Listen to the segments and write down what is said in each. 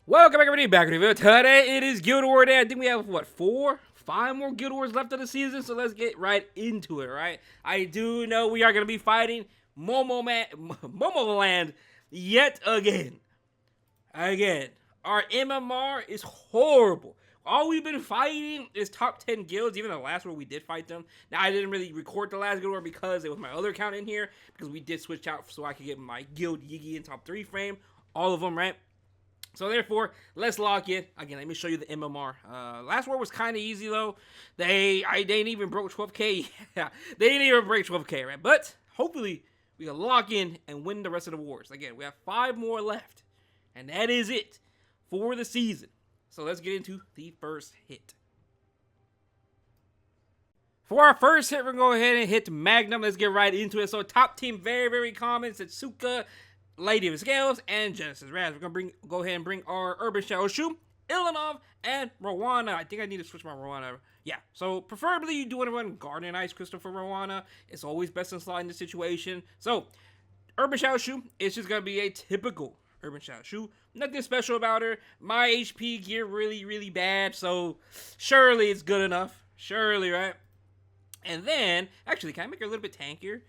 Welcome back, everybody. Back with you. Today it is Guild Wars Day. I think we have what, 5 more Guild Wars left of the season. So let's get right into it. Right? I do know we are gonna be fighting Momoland yet again. Our MMR is horrible. All we've been fighting is top 10 guilds. Even the last one we did fight them. Now I didn't really record the last Guild War because it was my other account in here because we did switch out so I could get my guild Yigi in top 3 frame. All of them, right? So therefore, let's lock in. Again, let me show you the MMR. Last war was kind of easy though. They didn't even broke 12k. Yeah, they didn't even break 12k, right? But hopefully we can lock in and win the rest of the wars. Again, we have 5 more left, and that is it for the season. So let's get into the first hit. For our first hit, we're going to go ahead and hit Magnum. Let's get right into it. So top team, very common. Setsuka, Lady of the Scales, and Genesis Raz. We're going to go ahead and bring our Urban Shadow Shu, Ilanov, and Rowana. I think I need to switch my Rowana. Yeah, so preferably you do want to run Garden Ice Crystal for Rowana. It's always best in slot in this situation. So, Urban Shadow Shu is just going to be a typical Urban Shadow Shu. Nothing special about her. My HP gear really bad, so surely it's good enough. Surely, right? And then, actually, can I make her a little bit tankier?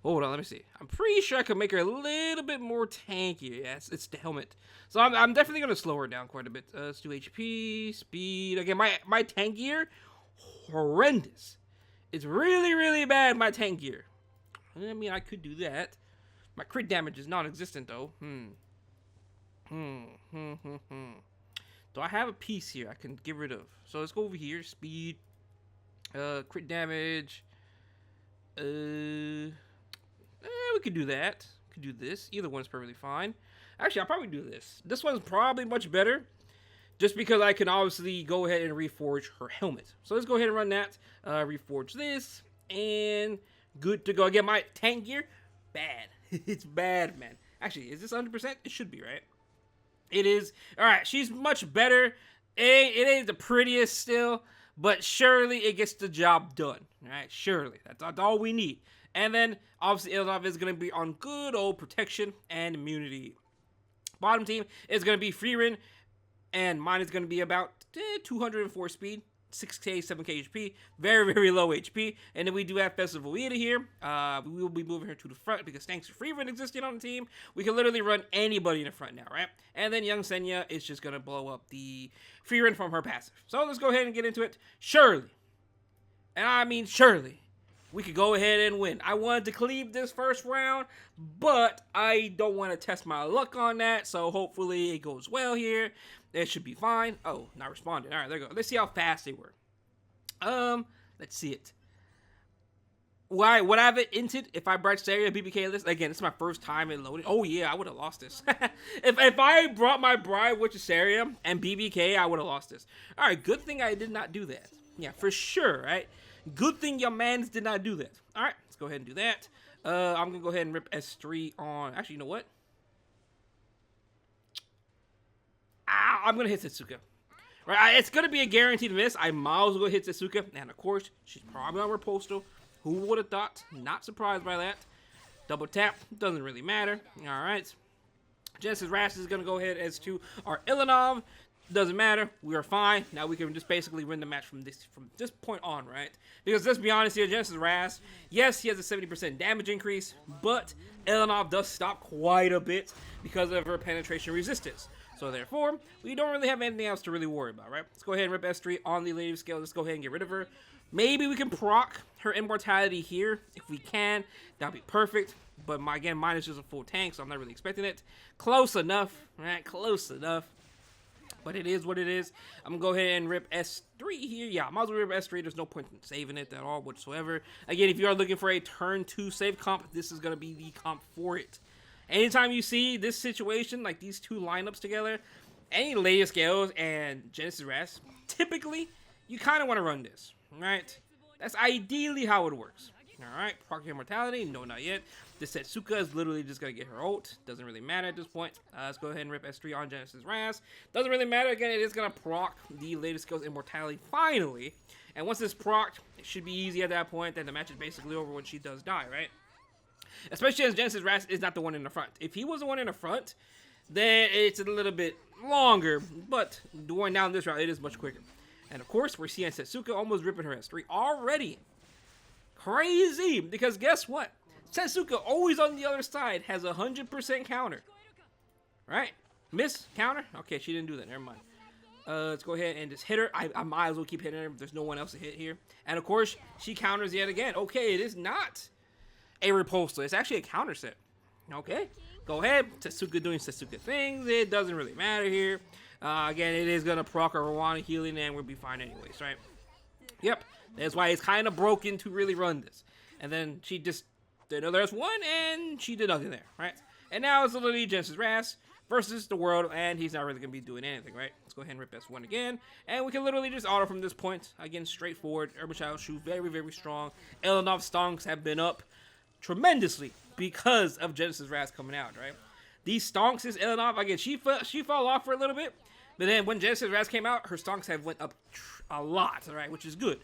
Hold on, let me see. I'm pretty sure I could make her a little bit more tanky. Yes, it's the helmet. So I'm definitely going to slow her down quite a bit. Let's do HP, speed. Again, my tank gear, horrendous. It's really bad, my tank gear. I mean, I could do that. My crit damage is non-existent, though. Do I have a piece here I can get rid of? So let's go over here. Speed. Crit damage. We could do that. Could do this. Either one's perfectly fine. Actually, I'll probably do this. This one's probably much better, just because I can obviously go ahead and reforge her helmet. So let's go ahead and run that. Reforge this, and good to go. Again, my tank gear, bad. It's bad, man. Actually, is this 100%? It should be, right? It is. All right, she's much better. It ain't the prettiest still, but surely it gets the job done. All right, surely. That's all we need. And then, obviously, Ilanov is going to be on good old protection and immunity. Bottom team is going to be Freerin, and mine is going to be about 204 speed, 6k, 7k HP, very low HP. And then we do have Festival Ida here. We will be moving her to the front because thanks to Freerin existing on the team, we can literally run anybody in the front now, right? And then Young Senya is just going to blow up the Freerin from her passive. So let's go ahead and get into it. Surely, and I mean surely, we could go ahead and win. I wanted to cleave this first round, but I don't want to test my luck on that, so hopefully it goes well here. It should be fine. Oh, not responding. All right, there we go. Let's see how fast they were. Let's see it. Would I have it inted if I brought Saria BBK list? Again, this is my first time in loading. Oh, yeah, I would have lost this. if I brought my bride with Saria and BBK, I would have lost this. All right, good thing I did not do that. Yeah, for sure, right? Good thing your mans did not do that. All right, let's go ahead and do that. I'm going to go ahead and rip S3 on... Actually, you know what? I'm going to hit Setsuka. Right, it's going to be a guaranteed miss. I might as well hit Setsuka. And, of course, she's probably on Riposto. Who would have thought? Not surprised by that. Double tap. Doesn't really matter. All right. Genesis Raz is going to go ahead as to our Ilanov. Doesn't matter. We are fine. Now we can just basically win the match from this point on, right? Because let's be honest here, Genesis Raz, yes, he has a 70% damage increase, but Ilanov does stop quite a bit because of her penetration resistance. So therefore, we don't really have anything else to really worry about, right? Let's go ahead and rip S3 on the Lady of Scale. Let's go ahead and get rid of her. Maybe we can proc her immortality here. If we can, that'd be perfect. But again, mine is just a full tank, so I'm not really expecting it. Close enough, right? Close enough. But it is what it is. I'm going to go ahead and rip S3 here. Yeah, I might as well rip S3. There's no point in saving it at all whatsoever. Again, if you are looking for a turn 2 save comp, this is going to be the comp for it. Anytime you see this situation, like these two lineups together, any Lady of Scales and Genesis Raz, typically, you kind of want to run this, right? That's ideally how it works. Alright, proc immortality, no, not yet. This Setsuka is literally just going to get her ult. Doesn't really matter at this point. Let's go ahead and rip S3 on Genesis Raz. Doesn't really matter. Again, it is going to proc the latest skills immortality finally. And once it's procced, it should be easy at that point. Then the match is basically over when she does die, right? Especially as Genesis Raz is not the one in the front. If he was the one in the front, then it's a little bit longer, but going down this route, it is much quicker. And of course, we're seeing Setsuka almost ripping her S3 already. Crazy, because guess what? Setsuka, always on the other side, has 100% counter. Right? Miss, counter? Okay, she didn't do that, never mind. Let's go ahead and just hit her. I might as well keep hitting her. There's no one else to hit here. And of course, she counters yet again. Okay, it is not a repulsor. It's actually a counter set. Okay, go ahead. Setsuka doing Setsuka things. It doesn't really matter here. Again, it is going to proc our Rwana healing, and we'll be fine anyways, right? Yep, that's why it's kind of broken to really run this. And then she just did another S1, and she did nothing there, right? And now it's literally Genesis Ras versus the world, and he's not really going to be doing anything, right? Let's go ahead and rip S1 again, and we can literally just auto from this point. Again, straightforward. Urban Shadow Shoe, very, very strong. Elenov's stonks have been up tremendously because of Genesis Ras coming out, right? These stonks is Elenov, again, she fell off for a little bit, but then when Genesis Ras came out, her stonks have went up a lot, right? Which is good.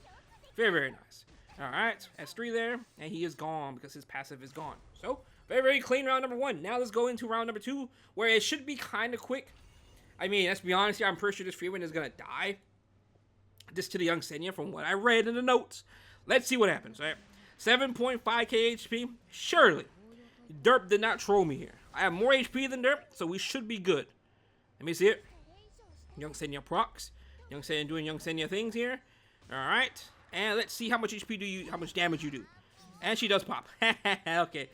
Very, very nice. All right, S3 there, and he is gone because his passive is gone. So, very, very clean round number 1. Now let's go into round number 2, where it should be kind of quick. I mean, let's be honest here, I'm pretty sure this Freeman is going to die. Just to the young Senya from what I read in the notes. Let's see what happens, right? 7.5k HP. Surely, Derp did not troll me here. I have more HP than Derp, so we should be good. Let me see it. Young Senya procs. Young Senya doing Young Senya things here. All right. And let's see how much HP how much damage you do. And she does pop. Okay.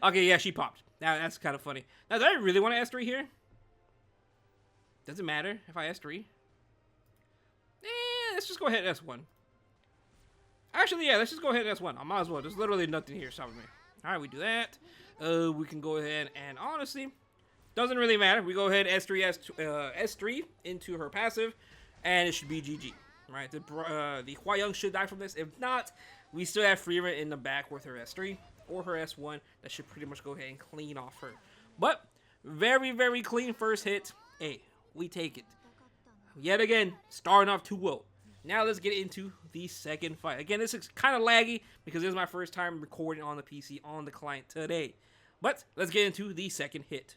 Okay, yeah, she popped. Now that's kind of funny. Now, do I really want to S3 here? Does it matter if I S3? Let's just go ahead and S1. Actually, yeah, let's just go ahead and S1. I might as well. There's literally nothing here stopping me. All right, we do that. We can go ahead and honestly, doesn't really matter. We go ahead S3 into her passive, and it should be GG. Right, the Hwa-Young should die from this. If not, we still have Freeman in the back with her S3 or her S1. That should pretty much go ahead and clean off her. But very, very clean first hit. Hey, we take it. Yet again, starting off too well. Now let's get into the second fight. Again, this is kind of laggy because this is my first time recording on the PC on the client today. But let's get into the second hit.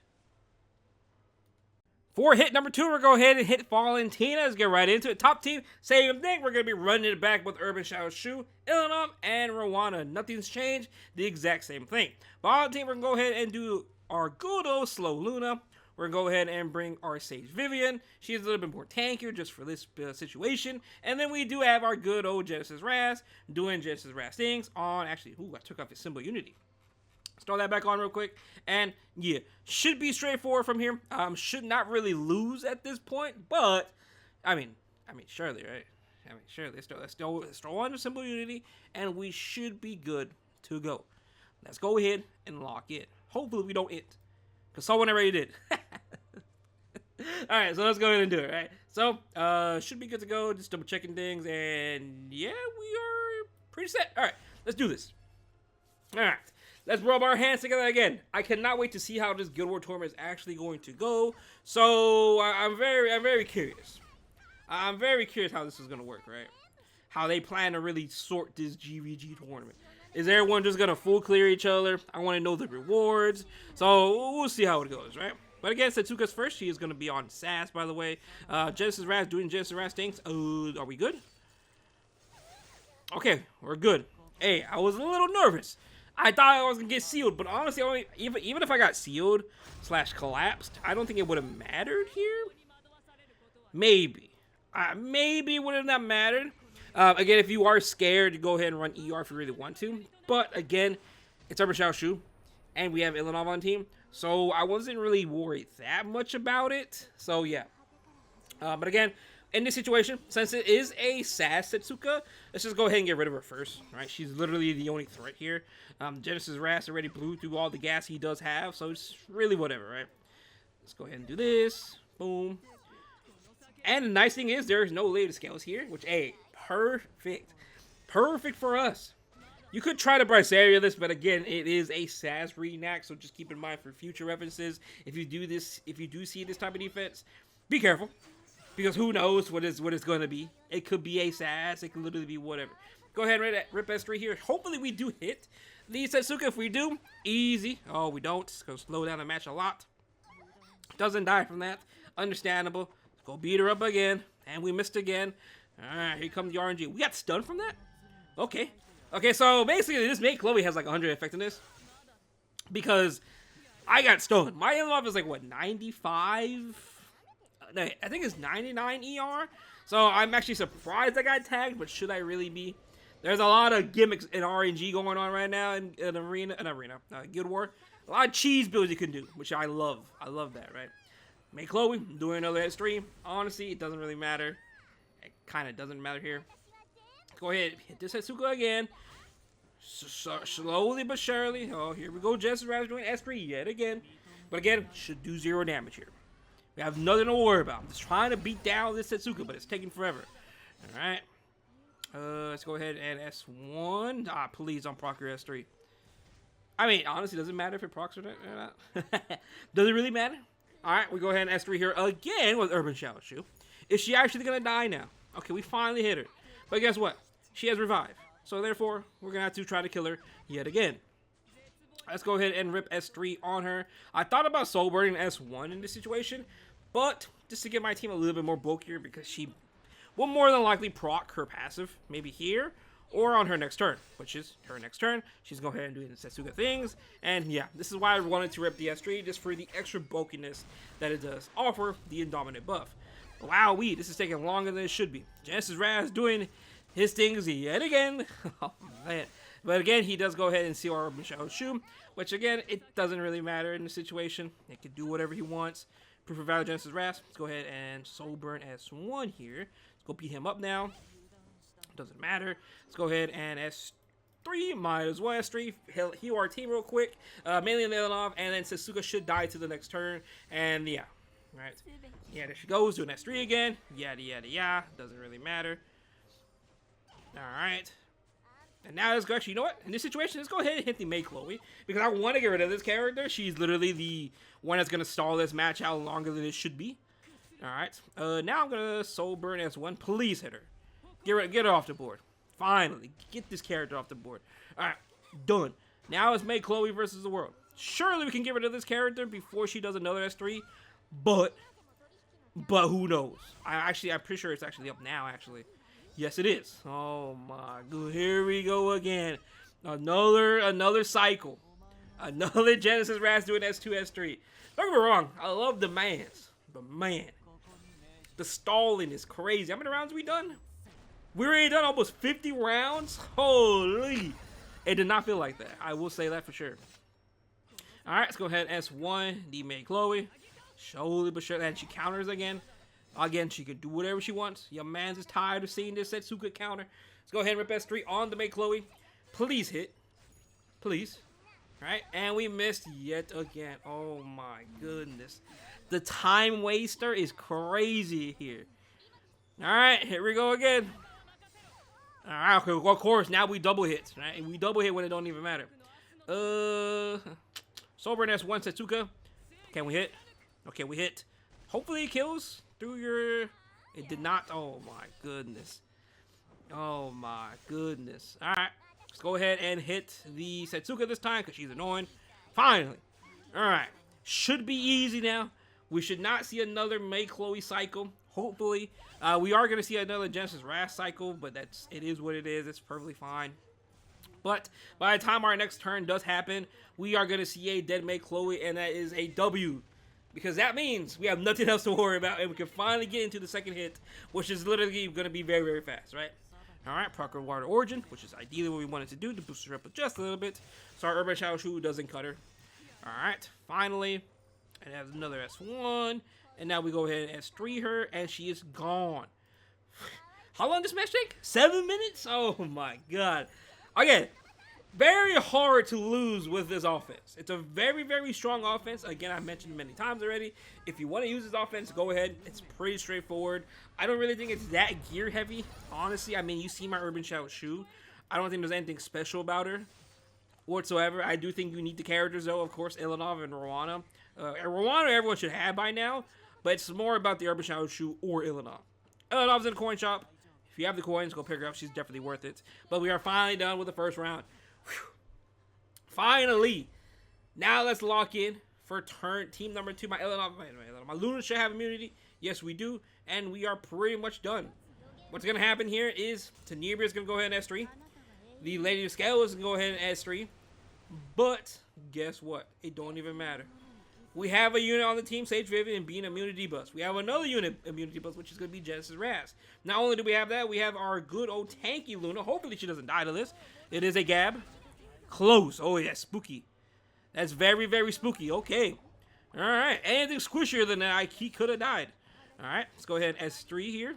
For hit number 2, we're going to go ahead and hit Valentina. Let's get right into it. Top team, same thing. We're going to be running it back with Urban Shadow Shu, Ilanov, and Rwana. Nothing's changed. The exact same thing. Valentina, we're going to go ahead and do our good old Slow Luna. We're going to go ahead and bring our Sage Vivian. She's a little bit more tankier just for this situation. And then we do have our good old Genesis Ras doing Genesis Ras things on, actually, I took off his symbol Unity. Let's throw that back on real quick. And yeah, should be straightforward from here. Should not really lose at this point, but I mean, surely, right? I mean, surely. Let's throw on the symbol Unity, and we should be good to go. Let's go ahead and lock it. Hopefully we don't hit, because someone already did. All right, so let's go ahead and do it. Right. So should be good to go. Just double checking things, and yeah, we are pretty set. All right, let's do this. All right. Let's rub our hands together again. I cannot wait to see how this Guild War tournament is actually going to go. So I'm very curious. I'm very curious how this is going to work, right? How they plan to really sort this GVG tournament. Is everyone just going to full clear each other? I want to know the rewards. So we'll see how it goes, right? But again, Setsuka's first. She is going to be on SAS, by the way. Genesis Ras doing Genesis Ras things. Are we good? Okay, we're good. Hey, I was a little nervous. I thought I was going to get sealed, but honestly, even if I got sealed / collapsed, I don't think it would have mattered here. Maybe. Maybe it would have not mattered. Again, if you are scared, you go ahead and run ER if you really want to. But again, it's Urban Shadow Shu, and we have Ilanov on team. So I wasn't really worried that much about it. So yeah. But again, in this situation, since it is a SAS Setsuka, let's just go ahead and get rid of her first. Right? She's literally the only threat here. Genesis Ras already blew through all the gas he does have, so it's really whatever, right? Let's go ahead and do this. Boom. And the nice thing is there's no later scales here, which, hey, perfect. Perfect for us. You could try to Brysaria this, but again, it is a SAS Reenact, so just keep in mind for future references. If you do see this type of defense, be careful. Because who knows what it's going to be. It could be a SAS. It could literally be whatever. Go ahead and rip S3 here. Hopefully we do hit the Setsuka. If we do, easy. Oh, we don't. It's going to slow down the match a lot. Doesn't die from that. Understandable. Let's go beat her up again. And we missed again. Alright, here comes the RNG. We got stunned from that? Okay. Okay, so basically this mate Chloe has like 100 effectiveness. Because I got stunned. My MLF is like, what, 95? I think it's 99 ER. So I'm actually surprised I got tagged, but should I really be? There's a lot of gimmicks in RNG going on right now in Guild War. A lot of cheese builds you can do, which I love. I love that, right? Mate Chloe, doing another S3. Honestly, it doesn't really matter. It kind of doesn't matter here. Go ahead, hit this Setsuka again. Slowly but surely. Oh, here we go. Genesis Raz doing S3 yet again. But again, should do 0 damage here. We have nothing to worry about. I'm just trying to beat down this Setsuka, but it's taking forever. Alright. Let's go ahead and S1. Ah, please don't proc your S3. I mean, honestly, does it matter if it procs or not? Does it really matter? Alright, we go ahead and S3 here again with Urban Shadow Shoe. Is she actually going to die now? Okay, we finally hit her. But guess what? She has revive. So therefore, we're going to have to try to kill her yet again. Let's go ahead and rip S3 on her. I thought about soul burning S1 in this situation, but just to get my team a little bit more bulkier because she will more than likely proc her passive, maybe here, or on her next turn, which is her next turn. She's going to go ahead and do the Setsuka things, and yeah, this is why I wanted to rip the S3, just for the extra bulkiness that it does offer the Indominate buff. Wow, this is taking longer than it should be. Genesis Raz doing his things yet again. Oh, man. But again, he does go ahead and seal our Shadow Shoe, which again, it doesn't really matter in the situation. He can do whatever he wants. Proof of Valor Genesis Raz. Let's go ahead and Soul Burn S1 here. Let's go beat him up now. Doesn't matter. Let's go ahead and S3. Might as well S3. Heal our team real quick. Mainly in Leonov, and then Setsuka should die to the next turn. And yeah. Right. Yeah, there she goes. Doing S3 again. Yada, yada, yada. Doesn't really matter. Alright. And now let's go, actually, you know what? In this situation, let's go ahead and hit the Mei Chloe. Because I want to get rid of this character. She's literally the one that's going to stall this match out longer than it should be. Alright. Now I'm going to Soul Burn S1. Please hit her. Get her off the board. Finally. Get this character off the board. Alright. Done. Now it's Mei Chloe versus the world. Surely we can get rid of this character before she does another S3. But who knows? I'm pretty sure it's actually up now, actually. Yes, it is. Oh my god. Here we go again. Another cycle. Another Genesis Raz doing S2, S3. Don't get me wrong. I love demands. But man, the stalling is crazy. How many rounds we done? We already done almost 50 rounds? Holy. It did not feel like that. I will say that for sure. Alright, let's go ahead. S1. The Mei Chloe. Slowly but surely. And she counters again. Again, she could do whatever she wants. Your man's is tired of seeing this Setsuka counter. Let's go ahead and rip S3 on the Mei Chloe. Please hit. Please. Alright, and we missed yet again. Oh my goodness. The time waster is crazy here. Alright, here we go again. Alright, okay, well, of course, now we double hit. Right? We double hit when it don't even matter. Sober S1 Setsuka. Can we hit? Okay, we hit. Hopefully it kills through your... It did not. Oh my goodness. Oh my goodness. Alright. Let's go ahead and hit the Setsuka this time because she's annoying. Finally. Alright. Should be easy now. We should not see another Mei Chloe cycle. Hopefully. We are going to see another Genesis Raz cycle, but it is what it is. It's perfectly fine. But by the time our next turn does happen, we are going to see a dead Mei Chloe, and that is a W. Because that means we have nothing else to worry about, and we can finally get into the second hit, which is literally going to be very, very fast, right? Alright, Proc Water Origin, which is ideally what we wanted to do to boost her up just a little bit. So our Urban Shadow Shoe doesn't cut her. Alright, finally. And has another S1. And now we go ahead and S3 her, and she is gone. How long does this match take? 7 minutes? Oh my god. Again, very hard to lose with this offense. It's a very, very strong offense. Again, I mentioned many times already. If you want to use this offense, go ahead. It's pretty straightforward. I don't really think it's that gear heavy. Honestly, I mean, you see my Urban Shadow Shoe. I don't think there's anything special about her whatsoever. I do think you need the characters, though. Of course, Ilanov and Rowana. Rowana, everyone should have by now. But it's more about the Urban Shadow Shoe or Ilanov. Ilanov's in a coin shop. If you have the coins, go pick her up. She's definitely worth it. But we are finally done with the first round. Whew. Finally. Now let's lock in. for turn team number 2. My Luna should have immunity. Yes, we do. And we are pretty much done. What's going to happen here is Tenebria is going to go ahead and S3. The Lady of Scale is going to go ahead and S3. But guess what? It don't even matter. We have a unit on the team, Sage Vivian, being immunity bust. We have another unit immunity bust, which is going to be Genesis Raz. Not only do we have that, we have our good old tanky Luna. Hopefully she doesn't die to this. It is a Gab. Close. Oh, yeah, spooky. That's very, very spooky. Okay. All right. Anything squishier than that, he could have died. All right. Let's go ahead and S3 here.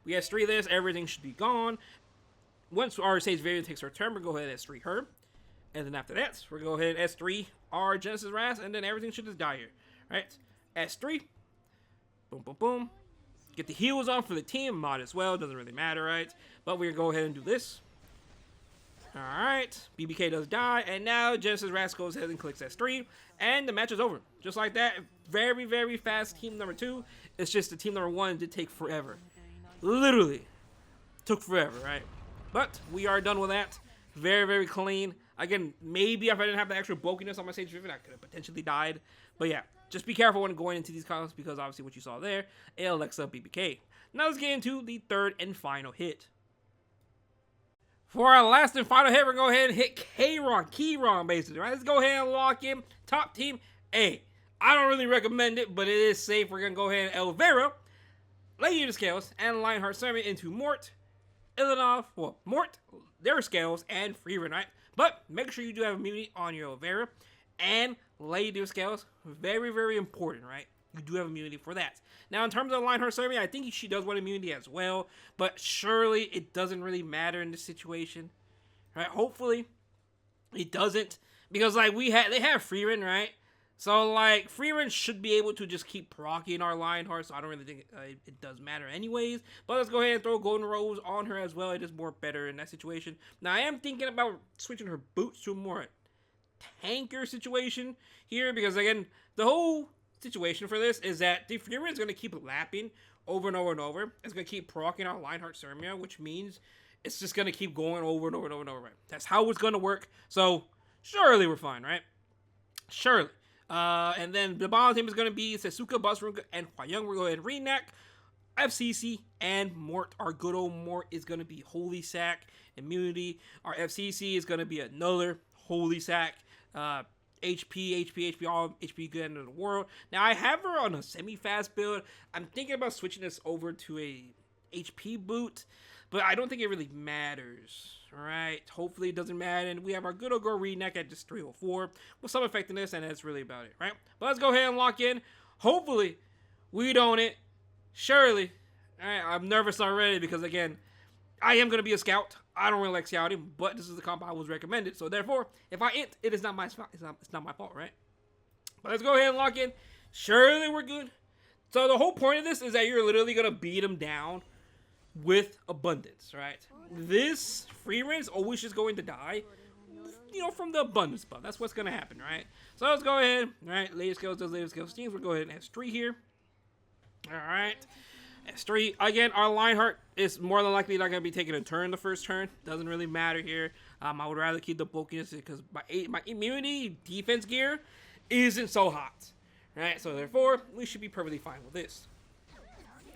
We S3 this. Everything should be gone. Once our Sage Vivian takes her turn, we'll go ahead and S3 her. And then after that, we're going to go ahead and S3 our Genesis Raz, and then everything should just die here. Right? S3. Boom, boom, boom. Get the heals on for the team. Might as well. Doesn't really matter, right? But we're going to go ahead and do this. Alright. BBK does die. And now Genesis Raz goes ahead and clicks S3. And the match is over. Just like that. Very, very fast team number 2. It's just the team number 1 did take forever. Literally. Took forever, right? But we are done with that. Very, very clean. Again, maybe if I didn't have the extra bulkiness on my Sage Vivian, I could have potentially died. But yeah, just be careful when going into these columns because obviously what you saw there, Alexa BBK. Now let's get into the third and final hit. For our last and final hit, we're going to go ahead and hit Keyron basically, right? Let's go ahead and lock in top team A. I don't really recommend it, but it is safe. We're going to go ahead and Elvira, Lady of the Scales, and Lionheart Sermon into Mort, Ilanov, well, Mort, their Scales, and Freeman, right? But make sure you do have immunity on your Elvira and Lady of Scales. Very, very important, right? You do have immunity for that. Now, in terms of Lionheart Sermon, I think she does want immunity as well. But surely it doesn't really matter in this situation, right? Hopefully it doesn't. Because, like, they have Freeman, right? So, like, Freeman should be able to just keep proccing our Lionheart, so I don't really think it does matter anyways. But let's go ahead and throw Golden Rose on her as well. It is more better in that situation. Now, I am thinking about switching her boots to a more tanker situation here, because, again, the whole situation for this is that the Freeman is going to keep lapping over and over and over. It's going to keep proccing our Lionheart Sermia, which means it's just going to keep going over and over and over and over. Right? That's how it's going to work. So, surely we're fine, right? Surely. And then the bottom team is going to be Setsuka, Busrunga, and Hwayoung. We're going to go ahead and Renak, FCC, and Mort. Our good old Mort is going to be Holy Sack, Immunity. Our FCC is going to be another Holy Sack, HP, all HP good end of the world. Now, I have her on a semi-fast build. I'm thinking about switching this over to a HP boot, but I don't think it really matters. Alright, hopefully it doesn't matter. And we have our good old girl Renak at just 304 with some effectiveness, and that's really about it, right? But let's go ahead and lock in. Hopefully, we don't it. Surely. Alright, I'm nervous already because, again, I am going to be a scout. I don't really like scouting, but this is the comp I was recommended. So, therefore, if I int, it is not my fault. It's not my fault, right? But let's go ahead and lock in. Surely we're good. So, the whole point of this is that you're literally going to beat them down with abundance, right? This Freeman is always just going to die, you know, from the abundance buff. That's what's going to happen, right? So let's go ahead, right? Latest skills does latest skills teams. We'll go ahead and S3 here. All right. S3. Again, our Lionheart is more than likely not going to be taking a turn the first turn. Doesn't really matter here. I would rather keep the bulkiness because my immunity defense gear isn't so hot, right? So therefore, we should be perfectly fine with this.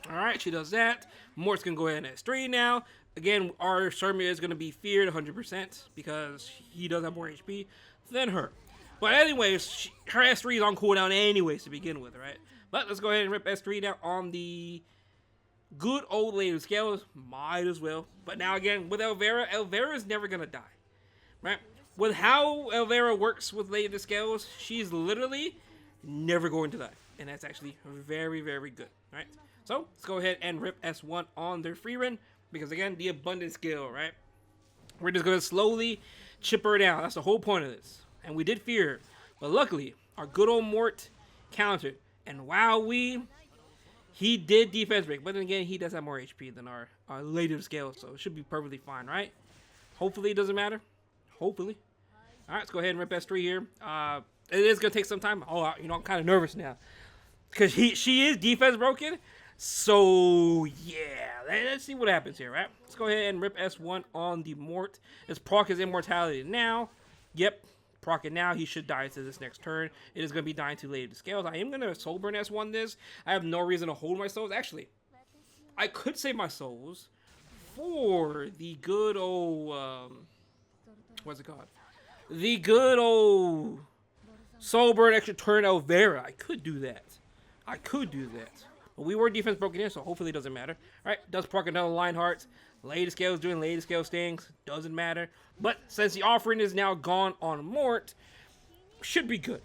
All right, she does that. Mort's going to go ahead and S3 now. Again, our Sermia is going to be feared 100% because he does have more HP than her. But anyways, her S3 is on cooldown anyways to begin with, right? But let's go ahead and rip S3 down on the good old Lady of Scales. Might as well. But now again, with Elvira is never going to die, right? With how Elvira works with Lady of Scales, she's literally never going to die. And that's actually very, very good, right? So, let's go ahead and rip S1 on their Freeman. Because, again, the abundance skill, right? We're just going to slowly chip her down. That's the whole point of this. And we did fear her. But luckily, our good old Mort countered. And wow, he did defense break. But then again, he does have more HP than our Lady of Scale. So, it should be perfectly fine, right? Hopefully, it doesn't matter. Hopefully. All right, let's go ahead and rip S3 here. It is going to take some time. Oh, you know, I'm kind of nervous now. Because she is defense broken. So, yeah, let's see what happens here, right? Let's go ahead and rip S1 on the Mort. Let's proc his immortality now. Yep, proc it now. He should die to this next turn. It is going to be dying to Lady of the Scales. I am going to Soul Burn S1 this. I have no reason to hold my souls. Actually, I could save my souls for the good old, what's it called? The good old Soul Burn extra turn Elvira. I could do that. But we were defense broken in, so hopefully it doesn't matter. Alright, does proc another Lionheart. Lady Scales doing Lady Scales things. Doesn't matter. But since the offering is now gone on Mort, should be good.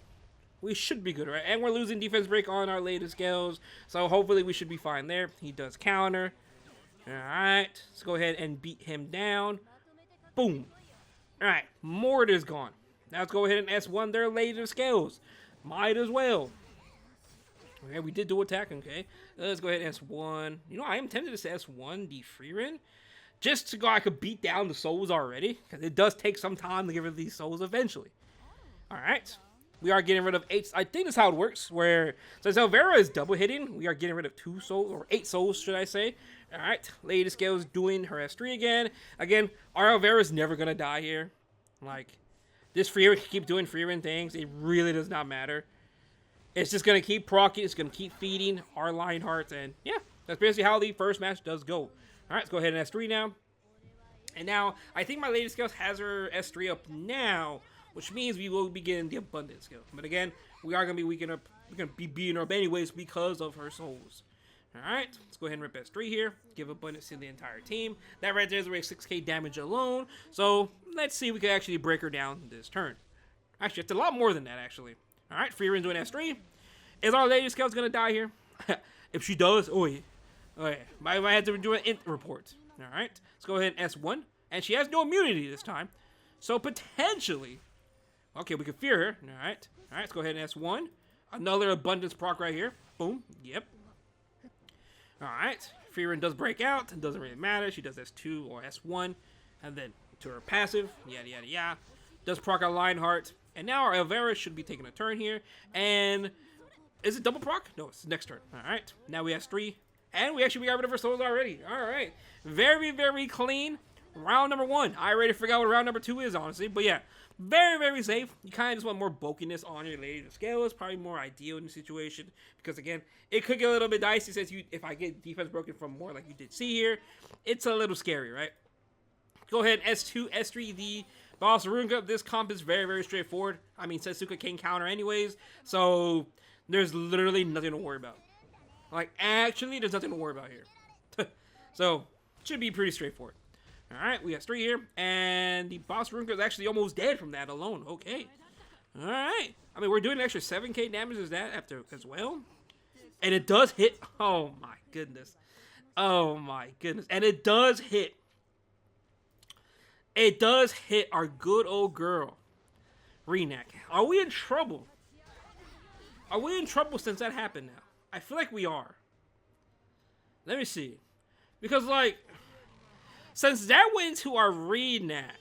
We should be good, right? And we're losing defense break on our Lady Scales, so hopefully we should be fine there. He does counter. Alright, let's go ahead and beat him down. Boom. Alright, Mort is gone. Now let's go ahead and S1 their Lady Scales. Might as well. Okay, we did do attack, okay. Let's go ahead and S1. You know, I am tempted to say S1 the Freerin. Just to go, I could beat down the souls already. Because it does take some time to get rid of these souls eventually. Alright. We are getting rid of 8. I think that's how it works. Where, since Elvira is double hitting, we are getting rid of 2 souls. Or 8 souls, should I say. Alright. Lady Scales doing her S3 again. Again, our Elvira is never going to die here. Like, this Freerin can keep doing Freerin things. It really does not matter. It's just going to keep proccing. It's going to keep feeding our Lionhearts. And yeah, that's basically how the first match does go. All right, let's go ahead and S3 now. And now, I think my Lady Scales has her S3 up now, which means we will be getting the Abundance skill. But again, we are going to be weakening up. We're going to be beating her up anyways because of her souls. All right, let's go ahead and rip S3 here. Give Abundance to the entire team. That right there is already 6k damage alone. So let's see if we can actually break her down this turn. Actually, it's a lot more than that, actually. All right, Freerin doing S3. Is our Lady Scales going to die here? If she does, oh yeah. Might have to do an int report. All right, let's go ahead and S1. And she has no immunity this time. So potentially, okay, we can fear her. All right, let's go ahead and S1. Another Abundance proc right here. Boom, yep. All right, Freerin does break out. It doesn't really matter. She does S2 or S1. And then to her passive, yada, yada, yada. Does proc a Lionheart. And now our Elvira should be taking a turn here. And is it double proc? No, it's next turn. All right. Now we have 3. And we actually got rid of our souls already. All right. Very, very clean. Round number 1. I already forgot what round number 2 is, honestly. But yeah, very, very safe. You kind of just want more bulkiness on your Lady of Scales. Probably more ideal in the situation. Because again, it could get a little bit dicey since if I get defense broken from more like you did see here. It's a little scary, right? Go ahead, S2, S3, the Boss Runga. This comp is very, very straightforward. I mean, Setsuka can counter anyways, so there's literally nothing to worry about. Like, actually, there's nothing to worry about here. So, should be pretty straightforward. Alright, we got 3 here, and the Boss Runga is actually almost dead from that alone. Okay. Alright. I mean, we're doing an extra 7k damage as that after as well. And it does hit. Oh, my goodness. Oh, my goodness. And it does hit. It does hit our good old girl, Renak. Are we in trouble? Are we in trouble since that happened now? I feel like we are. Let me see. Because, like, since that went to our Renak,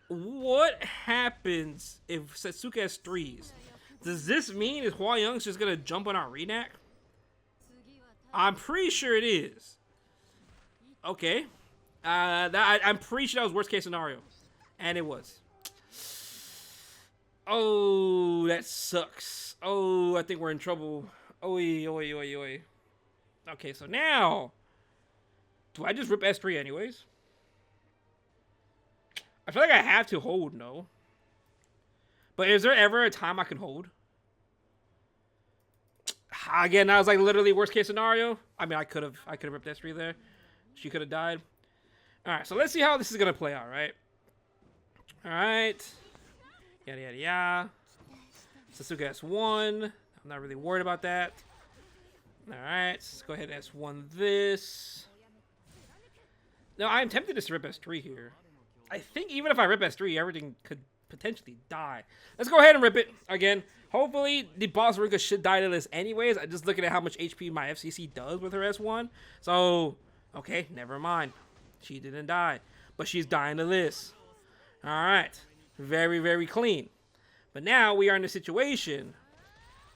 what happens if Setsuka has 3s? Does this mean is Hua Young's just going to jump on our Renak? I'm pretty sure it is. Okay. I'm pretty sure that was worst case scenario. And it was. Oh, that sucks. Oh, I think we're in trouble. Oi, oi, oi, oi. Okay, so now, do I just rip S3 anyways? I feel like I have to hold, no. But is there ever a time I can hold? Again, that was like literally worst case scenario. I mean, I could have ripped S3 there. She could have died. All right, so let's see how this is gonna play out, right? All right, yada yada yada. Setsuka S1. I'm not really worried about that. All right, let's go ahead and S1 this. Now I'm tempted to rip S3 here. I think even if I rip S3, everything could potentially die. Let's go ahead and rip it again. Hopefully the Boss Runga should die to this anyways. I'm just looking at how much HP my FCC does with her S1. So okay, never mind. She didn't die, but she's dying to this. All right, very, very clean. But now we are in a situation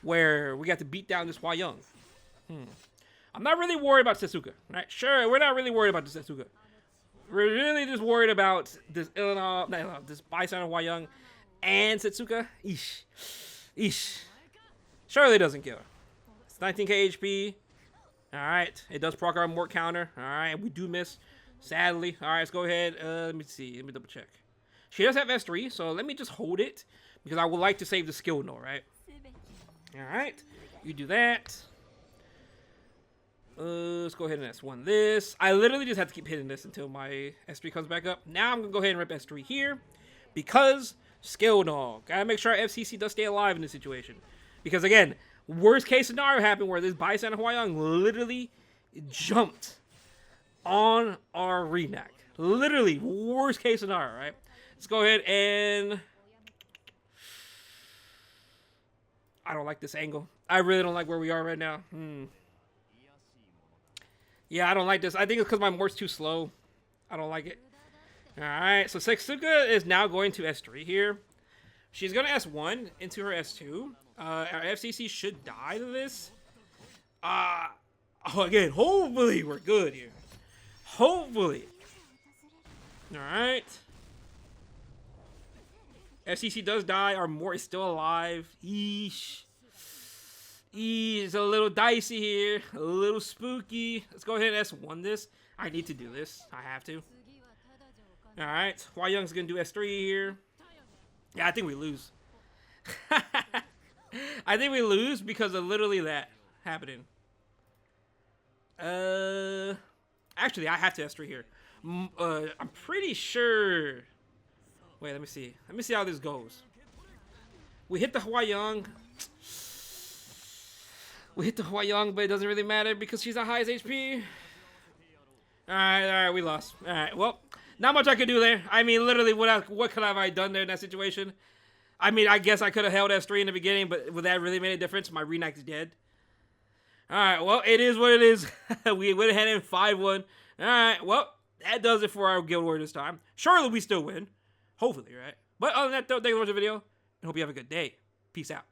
where we got to beat down this Hua Young. I'm not really worried about Setsuka, right? Sure, we're not really worried about the Setsuka. We're really just worried about this this Bison Hua Young And Setsuka. Eesh. Eesh. Surely doesn't kill. It's 19k HP. Alright. It does proc our Mort counter. Alright. We do miss. Sadly. Alright, let's go ahead. Let me see. Let me double check. She does have S3, so let me just hold it. Because I would like to save the skill node, right? Alright. You do that. Let's go ahead and S1 this. I literally just have to keep hitting this until my S3 comes back up. Now I'm going to go ahead and rip S3 here. Because skill node. Gotta make sure our FCC does stay alive in this situation. Because again, worst case scenario happened where this Bison Hwayoung literally jumped on our Renak. Literally, worst case scenario, right? Let's go ahead and... I don't like this angle. I really don't like where we are right now. Yeah, I don't like this. I think it's because my Mort's too slow. I don't like it. Alright, so Setsuka is now going to S3 here. She's going to S1 into her S2. Our FCC should die to this. Again, hopefully we're good here. Hopefully. Alright. FCC does die. Our Mort is still alive. Eesh. It's a little dicey here. A little spooky. Let's go ahead and S1 this. I need to do this. I have to. Alright. Hwayoung's going to do S3 here. Yeah, I think we lose. I think we lose because of literally that happening. Actually, I have to S3 here. I'm pretty sure... Wait, let me see. Let me see how this goes. We hit the Hwayoung. We hit the Hwayoung, but it doesn't really matter because she's the highest HP. Alright, we lost. Alright, well, not much I could do there. I mean, literally, what could have I done there in that situation? I mean, I guess I could have held S3 in the beginning, but would that really made a difference? My Renak's dead. Alright, well, it is what it is. We went ahead and 5-1. Alright, well, that does it for our Guild War this time. Surely we still win. Hopefully, right? But other than that, though, thank you for watching the video, and hope you have a good day. Peace out.